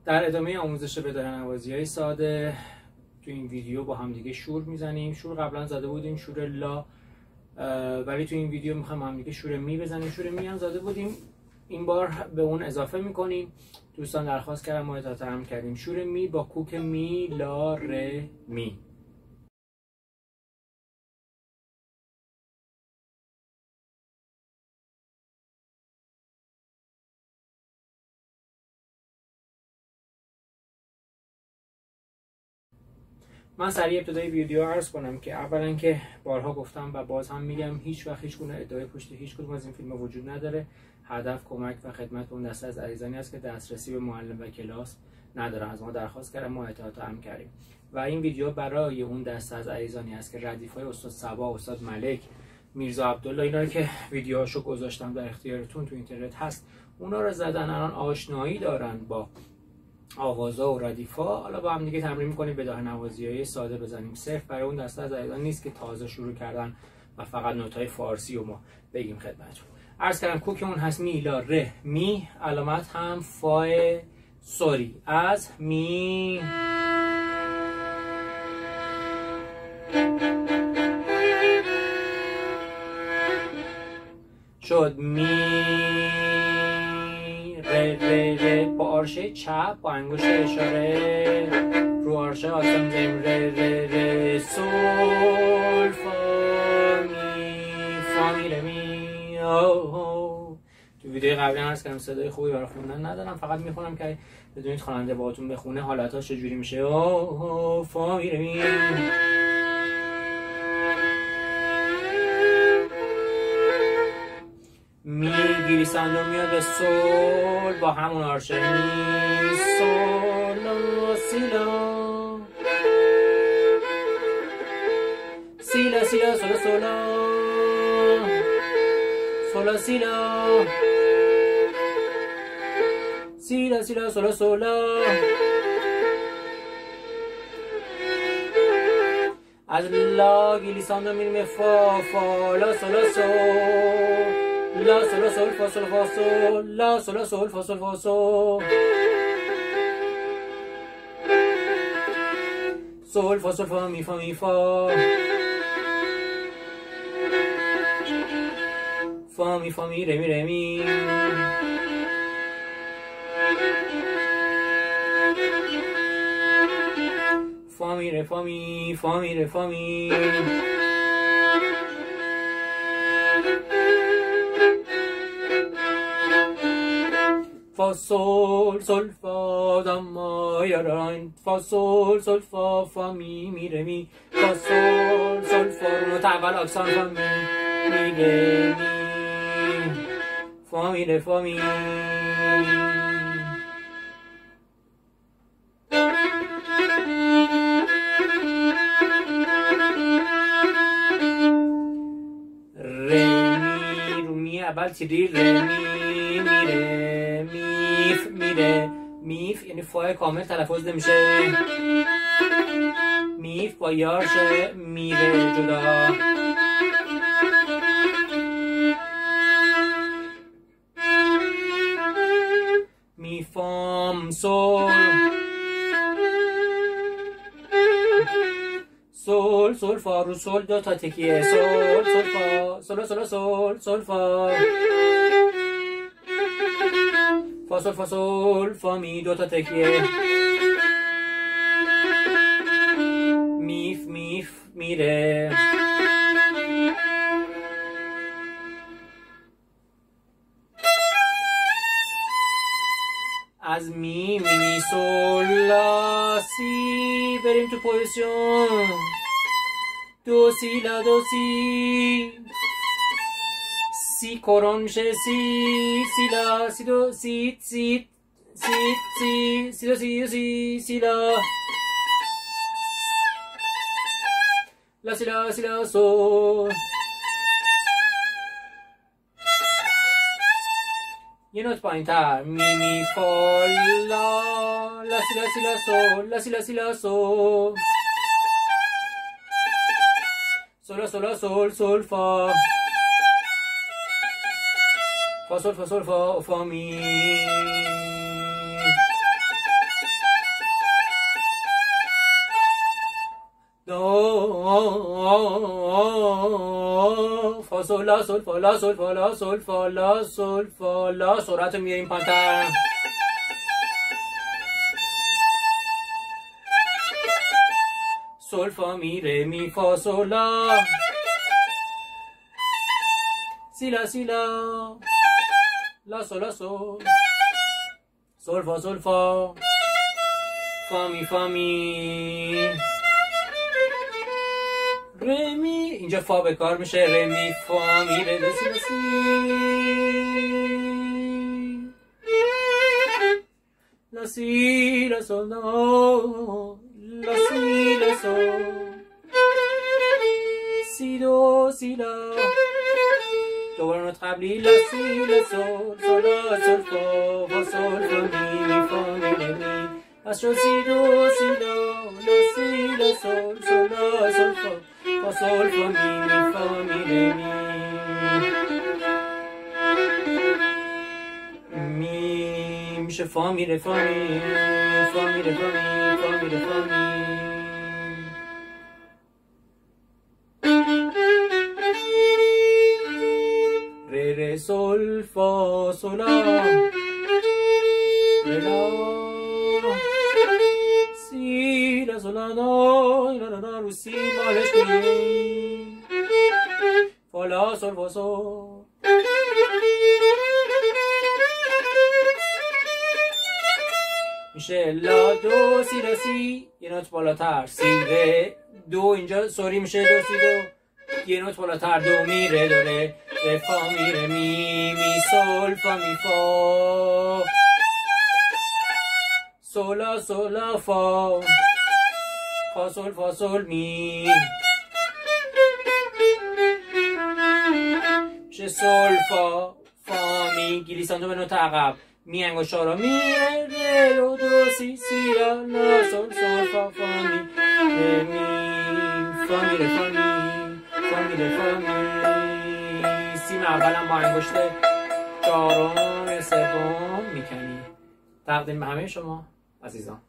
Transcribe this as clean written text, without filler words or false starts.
در ادامه آموزش بداهه نوازی‌های ساده تو این ویدیو با هم دیگه شور میزنیم. شور قبلا زده بودیم، شور لا، ولی تو این ویدیو میخوایم هم دیگه شور می بزنیم. شور می هم زده بودیم، این بار به اون اضافه میکنیم. دوستان درخواست کردن ما اطاعت هم کردیم. شور می با کوک می لا ر می. من سریع ابتدای ویدیو عرض کنم که اولا که بارها گفتم و باز هم میگم، هیچ وقت هیچ گونه ادعای پشت هیچ کدوم از این فیلم‌ها وجود نداره. هدف کمک و خدمت به اون دسته از عزیزانی است که دسترسی به معلم و کلاس ندارن. از ما درخواست کردن، ما اطاعت هم کردیم و این ویدیو برای اون دسته از عزیزانی است که ردیف‌های استاد صبا، استاد ملک، میرزا عبدالله، اینا که ویدیوهاشو گذاشتم در اختیارتون تو اینترنت هست، اونا رو زدن، الان آشنایی دارن با آوازا و ردیفا. حالا با هم دیگه تمرین می‌کنیم بداهه نوازی‌های ساده بزنیم. صرف برای اون دسته از عزیزان نیست که تازه شروع کردن و فقط نوت‌های فارسی و ما بگیم خدمتتون. عرض کردم کوک اون هست می لا ر می، علامت هم فا سوری. از می شد می ر ر ر با آرشه چپ با انگشت اشاره رو آرشه آسان زیم ر ر ر سول فا می فا می ر می او. تو ویدیو قبلی عرض کردم صدای خوبی برای خوندن ندارم، فقط میخونم که بدونید خواننده باهاتون بخونه حالتاش چجوری میشه. او فا می ر می می گیریسند و میاد به سول با همون آرشه می سول و سیلا سیلا سیلا سولا سولا سولا سیلا سیلا سیلا سولا سولا. از لا گیریسند و میریم به فا فا لا سولا سول لا سولا سول فا سول فا سول لا سولا سول فا سول فا سول سول فا سول فا می فا می فا فا می فا می ر می ر می فا می ر فا می فا می ر فا می فا سول سول فا دما یاران فا سول سول فا فا می می ر می فا سول سول فا رو اول اکسان فا می می ر می فا می ر فا می ر می رو می اول تیری ر می می ر میف میره. میف یعنی فای کامل تلفظ نمیشه. میف با یارشه میره جدا. میفام سول سول سول فا رو سول دو تا تکیه سول سول فا سول سول سول سول فا فا سول فا سول فا می دو تا تکیه میف میف میره. از می می می سول لا سی بریم تو پوزیشن دو سی لا دو سی سی کرون میشه سی سی لا سی دو سی سی سی سی سی دو سی سی سی لا لا سی لا سی لا سول. یه نوت پایین تر می می فا لا لا سی لا سی لا سول لا سی لا سی لا سول سول سول سول سول فا فا سول فا سول فا فا می سول لا سول فا لا سول فا لا سول فا لا سول فا لا. سرعت رو میاریم پایین‌تر. سول فا می ره می فا سول لا. سی لا سی لا. لا سول لا سول. سول فا سول فا. فا می فا می. ره می. اینجا فا به کار میشه. ره می فا می ره لا سی لا سی. لا سی لا سول لا. لا سی لا سول. سی دو سی لا. دوباره نوت قبلی. لا سی لا سول. سول لا سول فا. فا سول فا می می فا می ره می. پس شد سی دو سی لا. لا سی لا سول. سول لا سول فا. فا سول فا می می فا می ره می. میشه فا می ره فا می. فا می ره فا می. فا می ره فا می. ره ره سول فا سول لا. ره لا. سی لا سول لا لا لا لا. رو سی مالش کنیم. فا لا سول فا سول. میشه لا دو سی لا سی. یه نوت بالاتر. سی ره دو. اینجا سوری میشه دو سی دو. یه نوت بالاتر. دو می ره دو ره. ره فا می ره می می سول فا می فا. سولا سولا فا. فا سول فا سول می. میشه سول فا. فا می. گلیساندو به نوت عقب. می انگشت‌ها رو می ره ره دو دو سی سی لا لا سول سول فا فا می ره می. فا می ره فا می. فا می ره فا می. سیم اولم با انگشت چهارم سوم میکنی. تقدیم به همه شما عزیزان.